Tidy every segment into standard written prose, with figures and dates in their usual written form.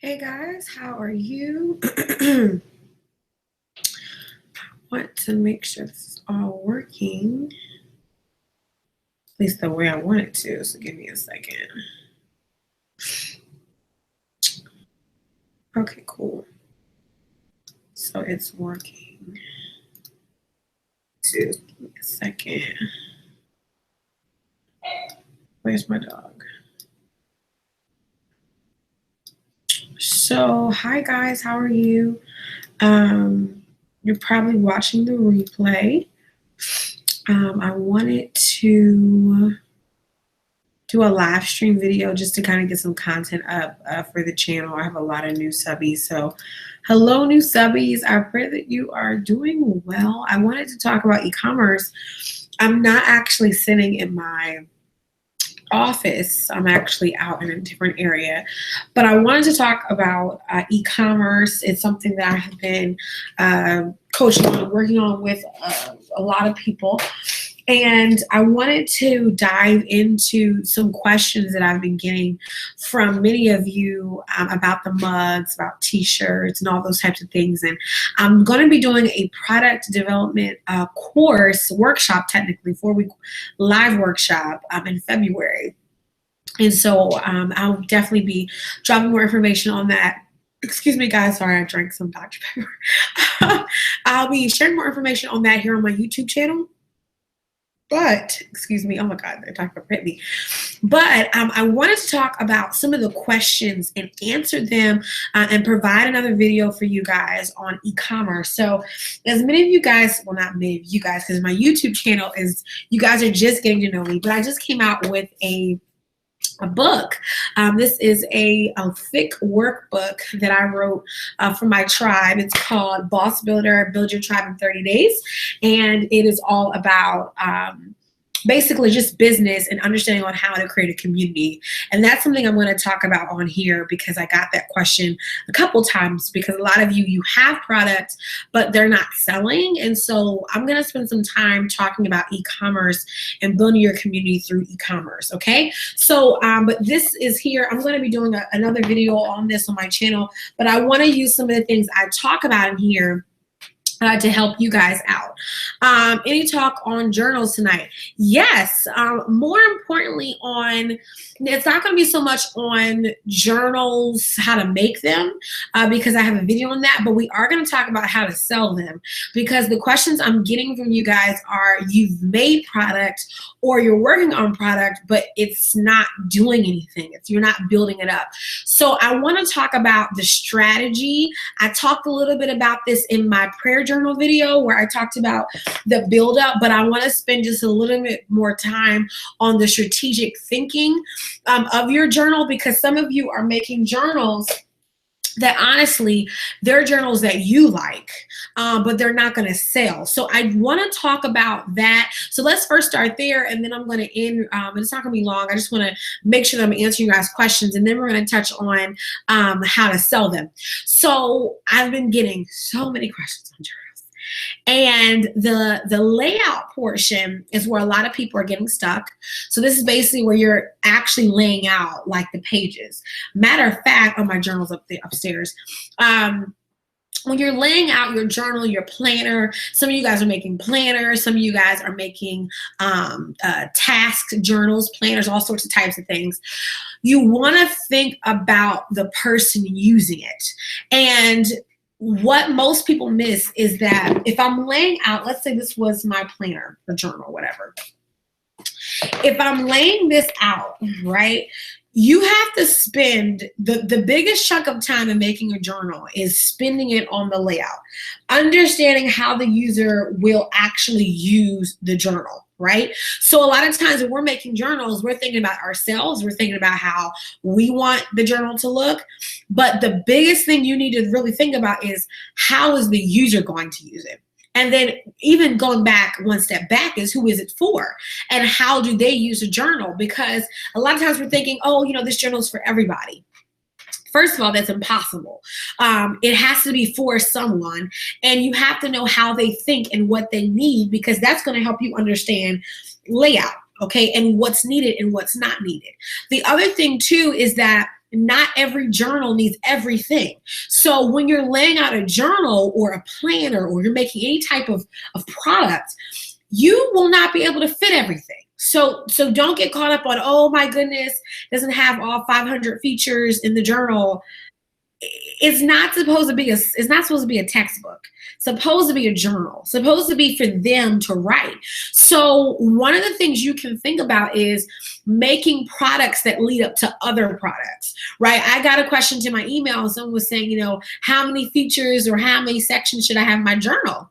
Hey guys, how are you? I want to make sure this is all working, at least the way I want it to, so give me a second. Okay, cool. So it's working. Give me a second. Where's my dog? So, hi guys, how are you? You're probably watching the replay. I wanted to do a live stream video just to kind of get some content up for the channel. I have a lot of new subbies. So hello, new subbies. I pray that you are doing well. I wanted to talk about e-commerce. I'm not actually sitting in my office. I'm actually out in a different area, but I wanted to talk about e-commerce. It's something that I have been coaching on, working on with a lot of people. And I wanted to dive into some questions that I've been getting from many of you about the mugs, about t-shirts, and all those types of things. And I'm going to be doing a product development course, workshop, technically, 4-week live workshop in February. And so I'll definitely be dropping more information on that. Excuse me, guys. Sorry, I drank some Dr. Pepper. I'll be sharing more information on that here on my YouTube channel. But, excuse me, oh my God, they're talking about me. But I wanted to talk about some of the questions and answer them and provide another video for you guys on e-commerce. So as many of you guys, well, not many of you guys, because my YouTube channel is, you guys are just getting to know me, but I just came out with a book. This is a thick workbook that I wrote for my tribe. It's called Boss Builder, Build Your Tribe in 30 Days. And it is all about basically just business and understanding on how to create a community. And that's something I'm going to talk about on here because I got that question a couple times because a lot of you have products, but they're not selling. And so I'm going to spend some time talking about e-commerce and building your community through e-commerce. Okay. So, but this is here. I'm going to be doing another video on this on my channel, but I want to use some of the things I talk about in here to help you guys out. Any talk on journals tonight? Yes. More importantly it's not going to be so much on journals, how to make them, because I have a video on that, but we are going to talk about how to sell them because the questions I'm getting from you guys are you've made product or you're working on product, but it's not doing anything. You're not building it up. So I want to talk about the strategy. I talked a little bit about this in my prayer journal video where I talked about the build up, but I want to spend just a little bit more time on the strategic thinking of your journal because some of you are making journals that honestly, they're journals that you like, but they're not going to sell. So I want to talk about that. So let's first start there, and then I'm going to end. It's not going to be long. I just want to make sure that I'm answering you guys' questions, and then we're going to touch on how to sell them. So I've been getting so many questions on journals. And the layout portion is where a lot of people are getting stuck. So this is basically where you're actually laying out like the pages. Matter of fact, on my journals upstairs, when you're laying out your journal, your planner, some of you guys are making planners, some of you guys are making task journals, planners, all sorts of types of things. You want to think about the person using it. And what most people miss is that if I'm laying out, let's say this was my planner or journal, whatever. If I'm laying this out, right, you have to spend the biggest chunk of time in making a journal is spending it on the layout, understanding how the user will actually use the journal. Right? So a lot of times when we're making journals, we're thinking about ourselves. We're thinking about how we want the journal to look. But the biggest thing you need to really think about is how is the user going to use it? And then even going back one step back is who is it for? And how do they use a journal? Because a lot of times we're thinking, oh, this journal is for everybody. First of all, that's impossible. It has to be for someone, and you have to know how they think and what they need because that's going to help you understand layout, okay, and what's needed and what's not needed. The other thing, too, is that not every journal needs everything. So when you're laying out a journal or a planner or you're making any type of product, you will not be able to fit everything. So don't get caught up on, oh my goodness, doesn't have all 500 features in the journal. It's not supposed to be a textbook. It's supposed to be a journal. It's supposed to be for them to write. So one of the things you can think about is making products that lead up to other products, right? I got a question to my email and someone was saying, how many features or how many sections should I have in my journal?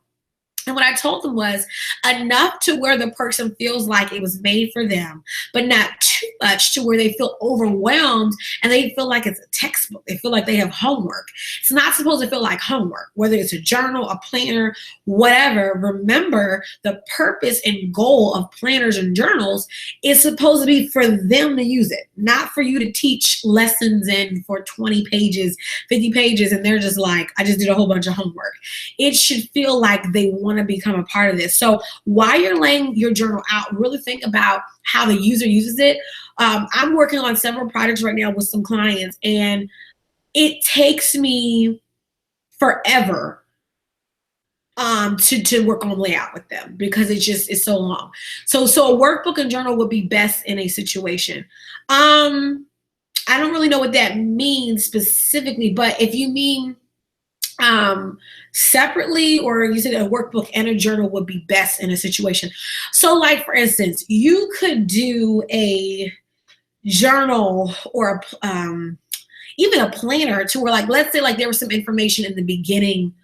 And what I told them was enough to where the person feels like it was made for them, but not too much to where they feel overwhelmed and they feel like it's a textbook. They feel like they have homework. It's not supposed to feel like homework, whether it's a journal, a planner, whatever. Remember, the purpose and goal of planners and journals is supposed to be for them to use it, not for you to teach lessons in for 20 pages, 50 pages, and they're just like, I just did a whole bunch of homework. It should feel like they want to become a part of this. So while you're laying your journal out, really think about how the user uses it. I'm working on several projects right now with some clients, and it takes me forever to work on layout with them because it's so long. So a workbook and journal would be best in a situation. I don't really know what that means specifically, but if you mean separately, or you said a workbook and a journal would be best in a situation. So like, for instance, you could do a journal or even a planner to where, like, let's say like there was some information in the beginning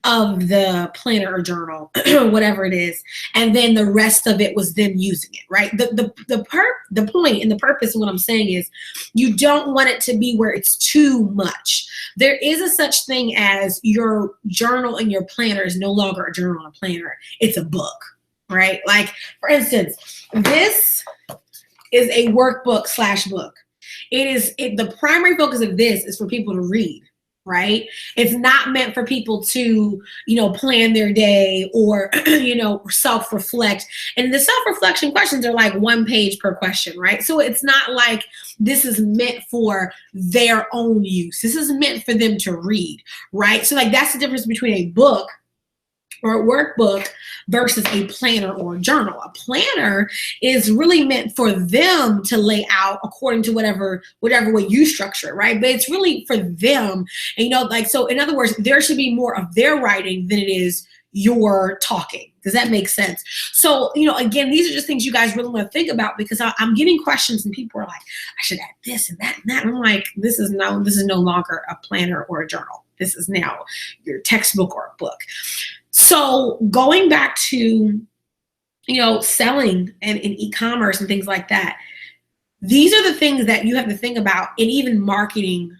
of the planner or journal, whatever it is, and then the rest of it was them using it, right? The point and the purpose of what I'm saying is you don't want it to be where it's too much. There is a such thing as your journal and your planner is no longer a journal and a planner. It's a book, right? Like, for instance, this is a workbook / book. The primary focus of this is for people to read, right? It's not meant for people to, plan their day or, self-reflect. And the self-reflection questions are like 1 page per question, right? So it's not like this is meant for their own use. This is meant for them to read, right? So like that's the difference between a book or a workbook versus a planner or a journal. A planner is really meant for them to lay out according to whatever way you structure it, right? But it's really for them. And so in other words, there should be more of their writing than it is your talking. Does that make sense? So, again, these are just things you guys really want to think about, because I'm getting questions and people are like, I should add this and that and that. And I'm like, this is no longer a planner or a journal. This is now your textbook or a book. So going back to, selling and in e-commerce and things like that, these are the things that you have to think about in even marketing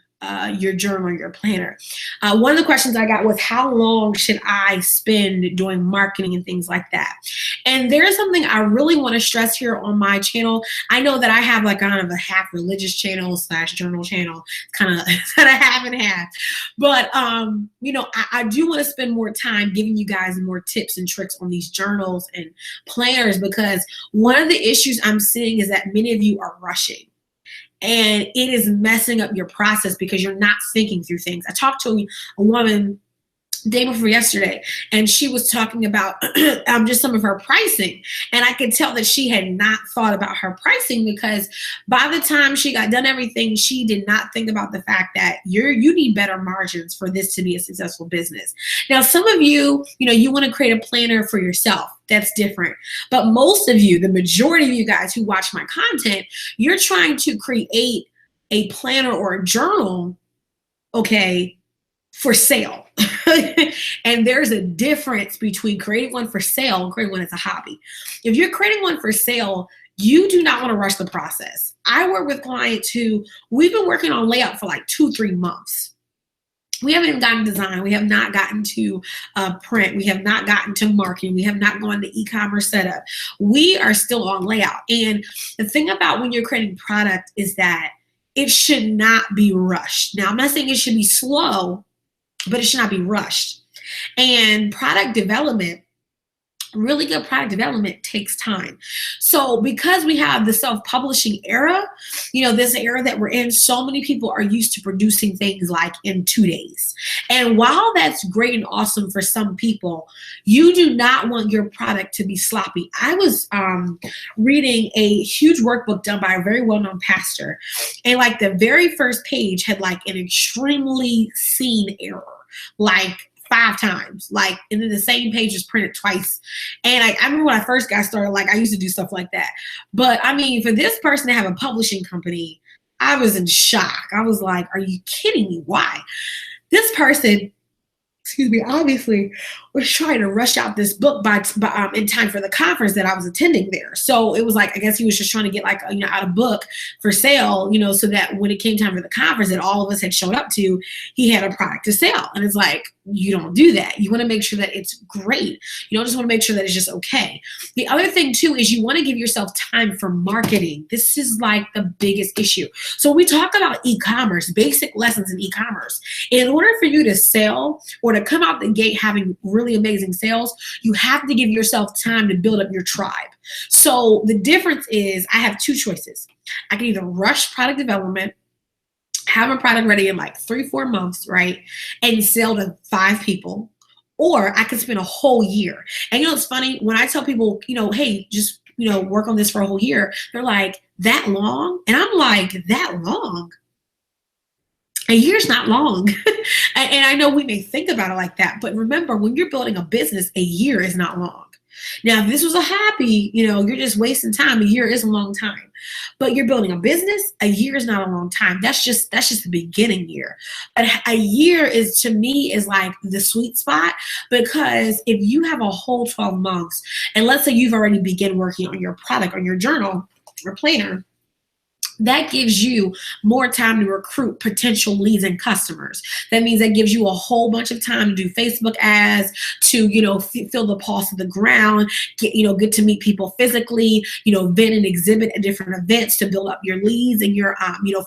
your journal or your planner. One of the questions I got was, how long should I spend doing marketing and things like that? And there is something I really want to stress here on my channel. I know that I have like kind of a half religious channel / journal channel, kind of that I half and half. But, I do want to spend more time giving you guys more tips and tricks on these journals and planners, because one of the issues I'm seeing is that many of you are rushing. And it is messing up your process because you're not thinking through things. I talked to a woman day before yesterday, and she was talking about just some of her pricing. And I could tell that she had not thought about her pricing, because by the time she got done everything, she did not think about the fact that you need better margins for this to be a successful business. Now, some of you, you want to create a planner for yourself. That's different. But most of you, the majority of you guys who watch my content, you're trying to create a planner or a journal, okay, for sale. And there's a difference between creating one for sale and creating one as a hobby. If you're creating one for sale, you do not want to rush the process. I work with clients who we've been working on layout for like 2-3 months. We haven't even gotten design. We have not gotten to print. We have not gotten to marketing. We have not gone to e-commerce setup. We are still on layout. And the thing about when you're creating product is that it should not be rushed. Now, I'm not saying it should be slow, but it should not be rushed. And product development really good product development takes time. So because we have the self-publishing era, this era that we're in, so many people are used to producing things like in 2 days. And while that's great and awesome for some people, you do not want your product to be sloppy. I was reading a huge workbook done by a very well-known pastor, and like the very first page had like an extremely seen error, like 5 times, like, and then the same page was printed twice. And I remember when I first got started, like I used to do stuff like that. But I mean, for this person to have a publishing company, I was in shock. I was like, are you kidding me? Why? This person, obviously was trying to rush out this book by in time for the conference that I was attending there. So it was like, I guess he was just trying to get like, out a book for sale, so that when it came time for the conference that all of us had showed up to, he had a product to sell. And it's like, you don't do that. You want to make sure that it's great. You don't just want to make sure that it's just okay. The other thing too is you want to give yourself time for marketing. This is like the biggest issue. So we talk about e-commerce, basic lessons in e-commerce. In order for you to sell or to come out the gate having really amazing sales, you have to give yourself time to build up your tribe. So the difference is I have 2 choices. I can either rush product development, have a product ready in like 3-4 months, right? And sell to 5 people, or I could spend a whole year. And it's funny when I tell people, hey, just, work on this for a whole year. They're like, that long? And I'm like, that long? A year's not long. And I know we may think about it like that, but remember, when you're building a business, a year is not long. Now, if this was a hobby, you're just wasting time. A year is a long time. But you're building a business, a year is not a long time. That's just the beginning year. But a year is, to me, is like the sweet spot, because if you have a whole 12 months, and let's say you've already begun working on your product, on your journal or planner, that gives you more time to recruit potential leads and customers. That means that gives you a whole bunch of time to do Facebook ads, to, feel the pulse of the ground, get to meet people physically, vent and exhibit at different events to build up your leads and your,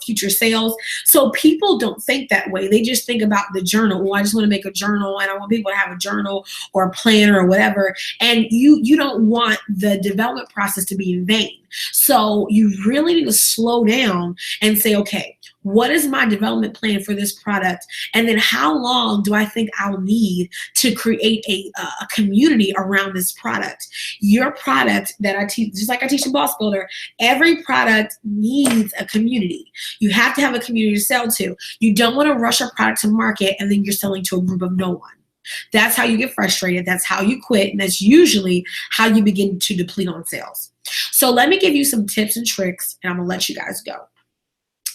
future sales. So people don't think that way. They just think about the journal. Well, I just want to make a journal and I want people to have a journal or a planner or whatever. And you don't want the development process to be in vain. So you really need to slow down and say, okay, what is my development plan for this product? And then how long do I think I'll need to create a community around this product? Your product that I teach, just like I teach in Boss Builder, every product needs a community. You have to have a community to sell to. You don't want to rush a product to market and then you're selling to a group of no one. That's how you get frustrated. That's how you quit. And that's usually how you begin to deplete on sales. So let me give you some tips and tricks, and I'm going to let you guys go.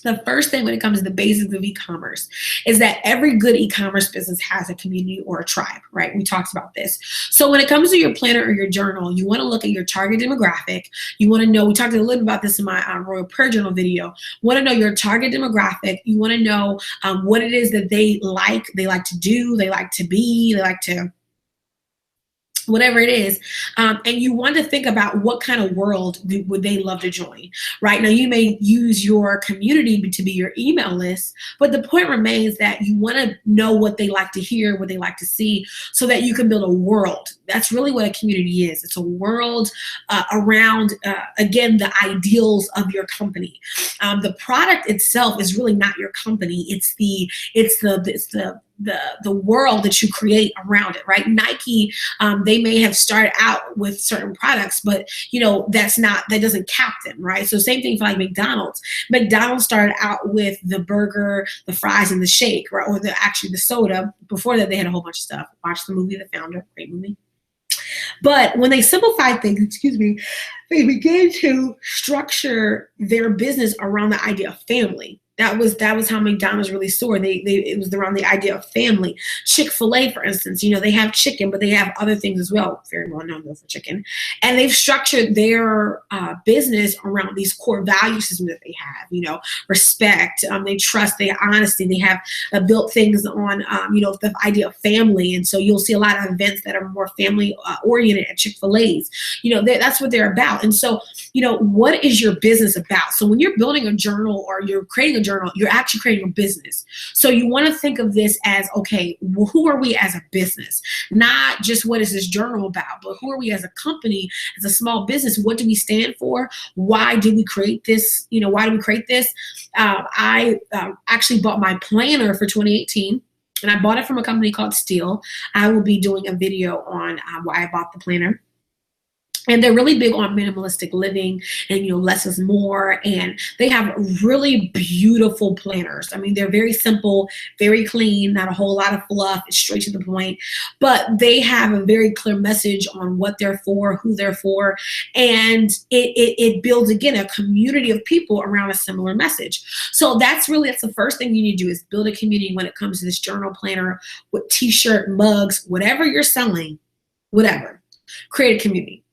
The first thing when it comes to the basics of e-commerce is that every good e-commerce business has a community or a tribe, right? We talked about this. So when it comes to your planner or your journal, you want to look at your target demographic. You want to know, we talked a little bit about this in my Royal Prayer Journal video. You want to know your target demographic. You want to know what it is that they like to do, they like to be, they like to, whatever it is, and you want to think about what kind of world would they love to join. Right now, you may use your community to be your email list, but the point remains that you want to know what they like to hear, what they like to see, so that you can build a world. That's really what a community is. It's a world around, again, the ideals of your company. The product itself is really not your company. It's the world that you create around it, right? Nike, they may have started out with certain products, but that doesn't cap them, right? So same thing for like McDonald's. McDonald's started out with the burger, the fries, and the shake, right? Or the soda. Before that, they had a whole bunch of stuff. Watch the movie The Founder, great movie. But when they simplified things, they began to structure their business around the idea of family. That was how McDonald's really soared. It was around the idea of family. Chick-fil-A, for instance, they have chicken, but they have other things as well. Very well known for chicken. And they've structured their business around these core value systems that they have. Respect, they trust, they have honesty. They have built things on, the idea of family. And so you'll see a lot of events that are more family oriented at Chick-fil-A's. That's what they're about. And so, what is your business about? So when you're building a journal or you're creating a journal, you're actually creating a business. So you want to think of this as, okay, well, who are we as a business? Not just what is this journal about, but who are we as a company, as a small business? What do we stand for? Why did we create this? Why do we create this? I actually bought my planner for 2018. And I bought it from a company called Steel. I will be doing a video on why I bought the planner. And they're really big on minimalistic living and, less is more. And they have really beautiful planners. I mean, they're very simple, very clean, not a whole lot of fluff. It's straight to the point. But they have a very clear message on what they're for, who they're for. And it builds, again, a community of people around a similar message. So that's the first thing you need to do is build a community when it comes to this journal planner with t-shirt, mugs, whatever you're selling, whatever. Create a community.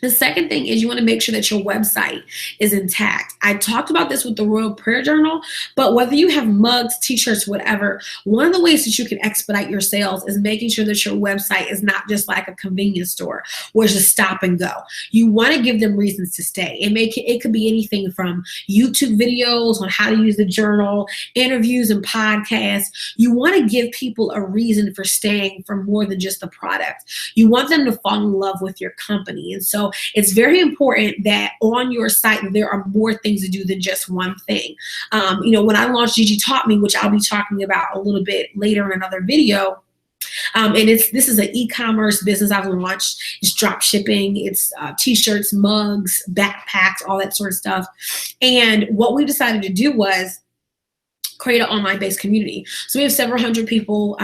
The second thing is you want to make sure that your website is intact. I talked about this with the Royal Prayer Journal, but whether you have mugs, t-shirts, whatever, one of the ways that you can expedite your sales is making sure that your website is not just like a convenience store where it's just stop and go. You want to give them reasons to stay. It could be anything from YouTube videos on how to use the journal, interviews and podcasts. You want to give people a reason for staying for more than just the product. You want them to fall in love with your company. And so it's very important that on your site there are more things to do than just one thing. When I launched Gigi Taught Me, which I'll be talking about a little bit later in another video, and this is an e-commerce business I've launched. It's drop shipping, it's t-shirts, mugs, backpacks, all that sort of stuff. And what we decided to do was create an online-based community. So we have several hundred people.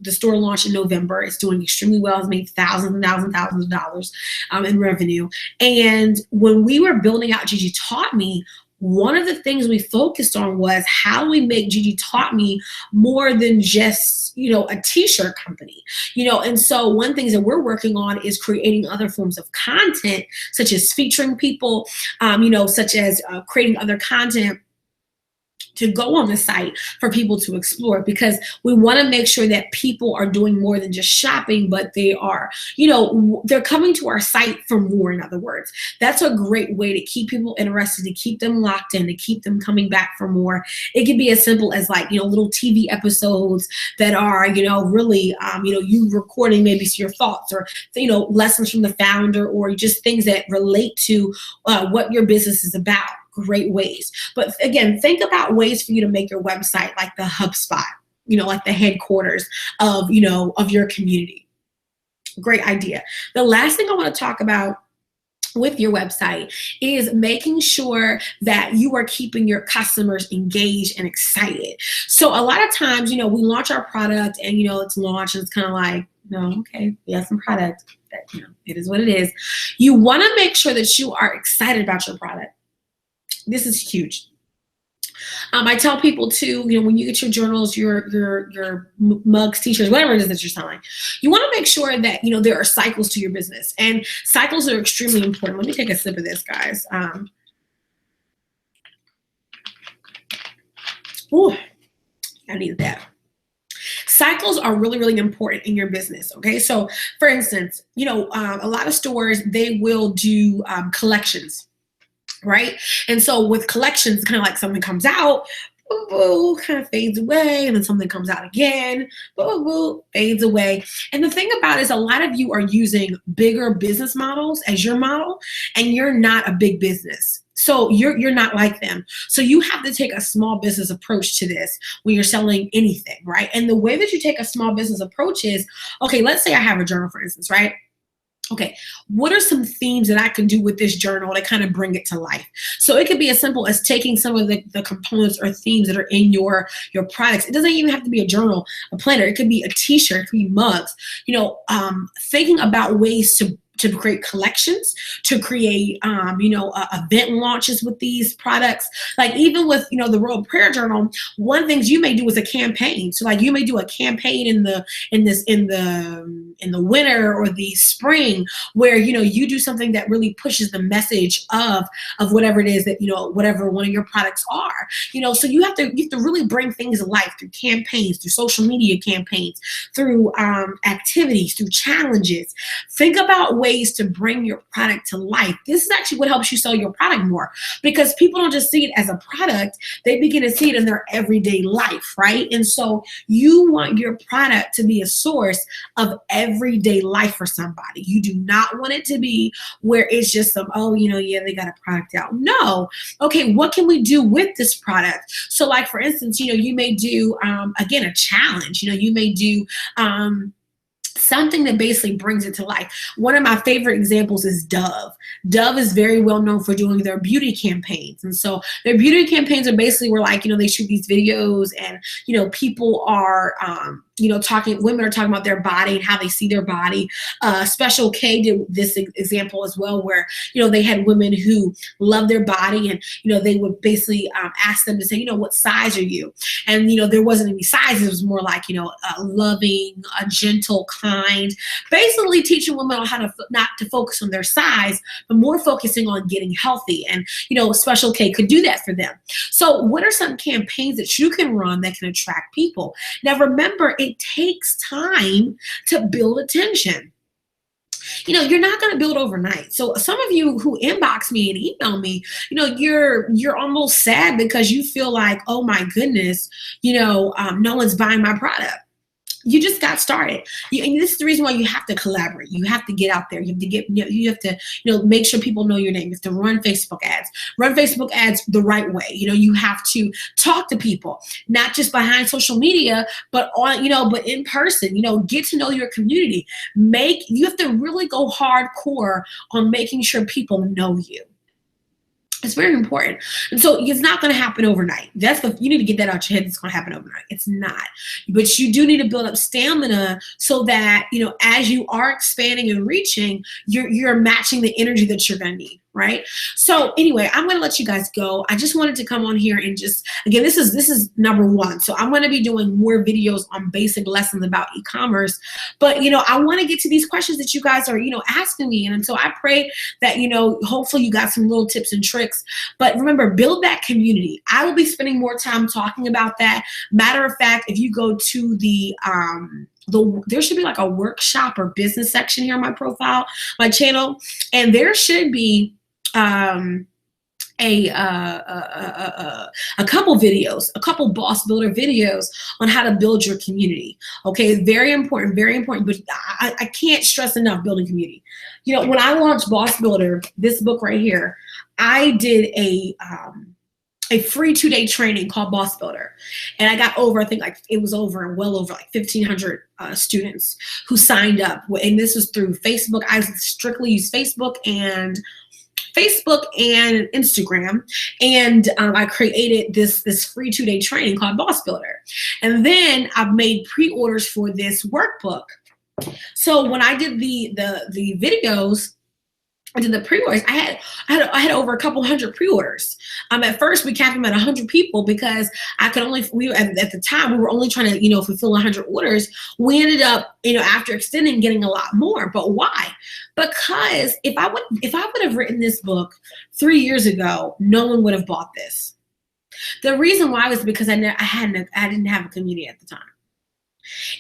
The store launched in November. It's doing extremely well. It's made thousands and thousands and thousands of dollars in revenue. And when we were building out Gigi Taught Me, one of the things we focused on was how we make Gigi Taught Me more than just, a t-shirt company, and so one thing that we're working on is creating other forms of content, such as featuring people, such as creating other content to go on the site for people to explore, because we want to make sure that people are doing more than just shopping, but they are, they're coming to our site for more, in other words. That's a great way to keep people interested, to keep them locked in, to keep them coming back for more. It can be as simple as little TV episodes that are, really, you recording maybe your thoughts or, lessons from the founder, or just things that relate to what your business is about. Great ways. But again, think about ways for you to make your website like the HubSpot, like the headquarters of, of your community. Great idea. The last thing I want to talk about with your website is making sure that you are keeping your customers engaged and excited. So a lot of times, we launch our product and, it's launched and it's kind of like, okay, we have some product. But, it is what it is. You want to make sure that you are excited about your product. This is huge. I tell people too, when you get your journals, your mugs, t-shirts, whatever it is that you're selling, you want to make sure that, there are cycles to your business, and cycles are extremely important. Let me take a sip of this, guys. I needed that. Cycles are really, really important in your business. Okay. So for instance, a lot of stores, they will do collections. Right. And so with collections, kind of like something comes out, boo, boo, kind of fades away, and then something comes out again, boo, boo, fades away. And the thing about it is a lot of you are using bigger business models as your model, and you're not a big business. So you're not like them. So you have to take a small business approach to this when you're selling anything, right? And the way that you take a small business approach is, okay, let's say I have a journal, for instance, right? Okay, what are some themes that I can do with this journal to kind of bring it to life? So it could be as simple as taking some of the components or themes that are in your products. It doesn't even have to be a journal, a planner. It could be a t-shirt, it could be mugs. Thinking about ways to create collections, to create, event launches with these products. Like even with, the Royal Prayer Journal, one thing you may do is a campaign. So like you may do a campaign in the winter or the spring where, you do something that really pushes the message of whatever it is that, whatever one of your products are, so you have to really bring things to life through campaigns, through social media campaigns, through activities, through challenges. Think about ways ways to bring your product to life. This is actually what helps you sell your product more, because people don't just see it as a product, they begin to see it in their everyday life, right? And so you want your product to be a source of everyday life for somebody. You do not want it to be where it's just some, oh, yeah, they got a product out. No. Okay, what can we do with this product? So like, for instance, you may do, again, a challenge. You may do something that basically brings it to life. One of my favorite examples is Dove. Dove is very well known for doing their beauty campaigns. And so their beauty campaigns are basically where, like, they shoot these videos and, people are, women are talking about their body and how they see their body. Special K did this example as well, where, they had women who love their body, and, they would basically ask them to say, what size are you? And, there wasn't any sizes. It was more like, a loving, a gentle, kind, basically teaching women on how to not to focus on their size, but more focusing on getting healthy. And, Special K could do that for them. So what are some campaigns that you can run that can attract people? Now, remember, it takes time to build attention. You're not going to build overnight. So some of you who inbox me and email me, you're almost sad because you feel like, oh my goodness, no one's buying my product. You just got started. And this is the reason why you have to collaborate. You have to get out there. You have to make sure people know your name. You have to run Facebook ads the right way. You have to talk to people, not just behind social media, but on, but in person, get to know your community. You have to really go hardcore on making sure people know you. It's very important. And so it's not going to happen overnight. You need to get that out your head. It's going to happen overnight. It's not. But you do need to build up stamina so that, as you are expanding and reaching, you're matching the energy that you're going to need. Right? So anyway, I'm going to let you guys go. I just wanted to come on here and just, again, this is number one. So I'm going to be doing more videos on basic lessons about e-commerce, but, I want to get to these questions that you guys are, asking me. And so I pray that, hopefully you got some little tips and tricks, but remember, build that community. I will be spending more time talking about that. Matter of fact, if you go to there should be like a workshop or business section here on my profile, my channel, and there should be a couple videos, a couple boss builder videos on how to build your community. Okay, very important, but I can't stress enough building community. When I launched Boss Builder, this book right here, I did a free 2-day training called Boss Builder. And I got over, I think well over like 1,500 students who signed up. And this was through Facebook. I strictly use Facebook and Instagram. And I created this free 2-day training called Boss Builder. And then I've made pre-orders for this workbook. So when I did the videos, I did the pre-orders, I had over a couple hundred pre-orders. At first we capped them at 100 people because at the time we were only trying to, fulfill 100 orders. We ended up, after extending, getting a lot more. But why? Because if I would have written this book 3 years ago, no one would have bought this. The reason why was because I didn't have a community at the time.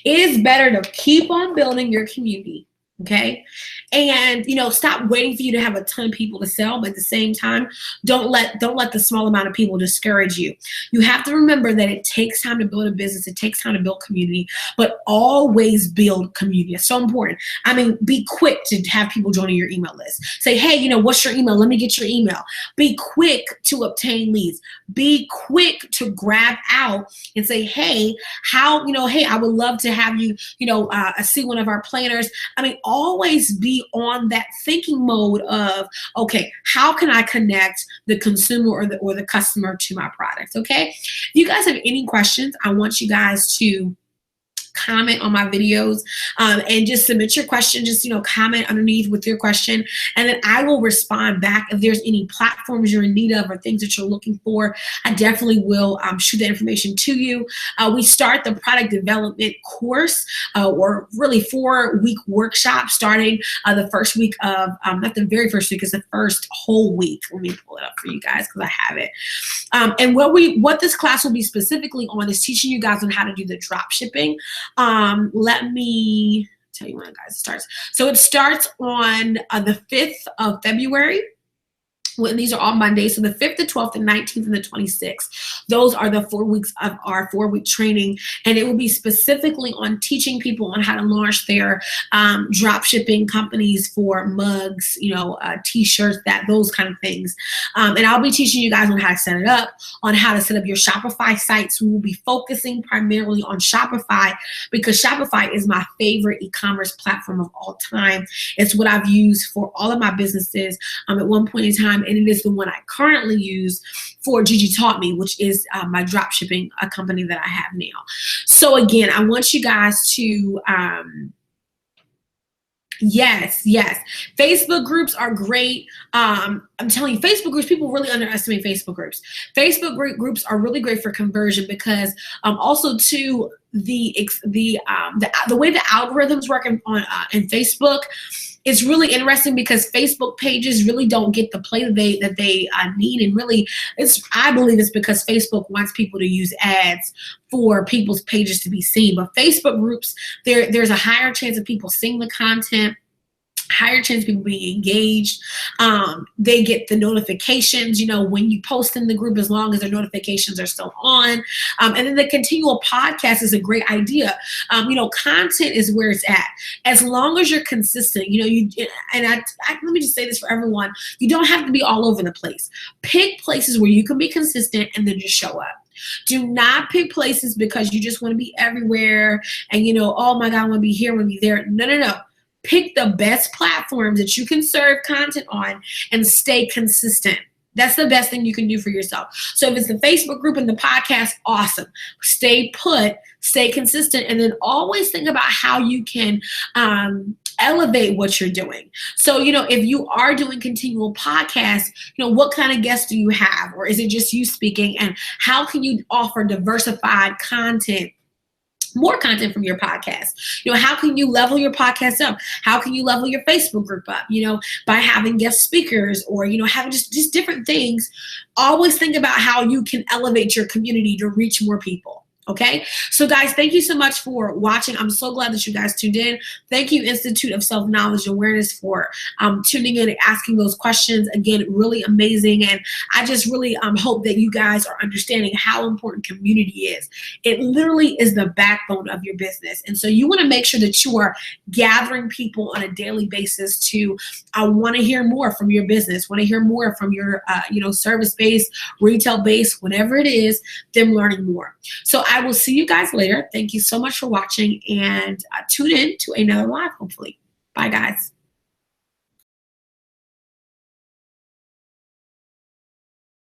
It is better to keep on building your community. Okay. And, stop waiting for you to have a ton of people to sell. But at the same time, don't let the small amount of people discourage you. You have to remember that it takes time to build a business. It takes time to build community, but always build community. It's so important. I mean, be quick to have people joining your email list. Say, hey, what's your email? Let me get your email. Be quick to obtain leads. Be quick to grab out and say, hey, hey, I would love to have you, see one of our planners. I mean, always be on that thinking mode of, okay, how can I connect the consumer or the customer to my product? Okay. If you guys have any questions, I want you guys to comment on my videos and just submit your question. Just comment underneath with your question, and then I will respond back. If there's any platforms you're in need of or things that you're looking for, I definitely will shoot that information to you. We start the product development course, or really 4-week workshop, starting the first week of not the very first week, it's the first whole week. Let me pull it up for you guys because I have it. And what this class will be specifically on is teaching you guys on how to do the drop shipping. Let me tell you when it guys starts. So it starts on the 5th of February. When these are all Mondays, so the 5th, the 12th, the 19th, and the 26th. Those are the 4 weeks of our 4-week training, and it will be specifically on teaching people on how to launch their drop shipping companies for mugs, t-shirts, those kind of things. And I'll be teaching you guys on how to set it up, on how to set up your Shopify sites. We will be focusing primarily on Shopify because Shopify is my favorite e-commerce platform of all time. It's what I've used for all of my businesses at one point in time. And it is the one I currently use for Gigi Taught Me, which is my drop shipping company that I have now. So again, I want you guys to, yes. Facebook groups are great. I'm telling you, Facebook groups, people really underestimate Facebook groups. Facebook groups are really great for conversion because also too, the way the algorithms work in Facebook, it's really interesting because Facebook pages really don't get the play that they need, and really, I believe it's because Facebook wants people to use ads for people's pages to be seen. But Facebook groups, there's a higher chance of people seeing the content, higher chance of people being engaged. They get the notifications, when you post in the group, as long as their notifications are still on. And then the continual podcast is a great idea. Content is where it's at. As long as you're consistent, let me just say this for everyone. You don't have to be all over the place. Pick places where you can be consistent and then just show up. Do not pick places because you just want to be everywhere and, oh my God, I want to be here, I want to be there. No. Pick the best platforms that you can serve content on and stay consistent. That's the best thing you can do for yourself. So if it's the Facebook group and the podcast, awesome. Stay put, stay consistent, and then always think about how you can elevate what you're doing. So, if you are doing continual podcasts, what kind of guests do you have? Or is it just you speaking? And how can you offer diversified content? More content from your podcast. How can you level your podcast up? How can you level your Facebook group up? By having guest speakers or, having just different things. Always think about how you can elevate your community to reach more people. Okay, so guys, thank you so much for watching. I'm so glad that you guys tuned in. Thank you, Institute of Self-Knowledge Awareness, for tuning in and asking those questions. Again, really amazing. And I just really hope that you guys are understanding how important community is. It literally is the backbone of your business. And so you want to make sure that you are gathering people on a daily basis to want to hear more from your business, want to hear more from your service-based, retail-based, whatever it is, them learning more. So I will see you guys later. Thank you so much for watching, and tune in to another live, hopefully. Bye, guys.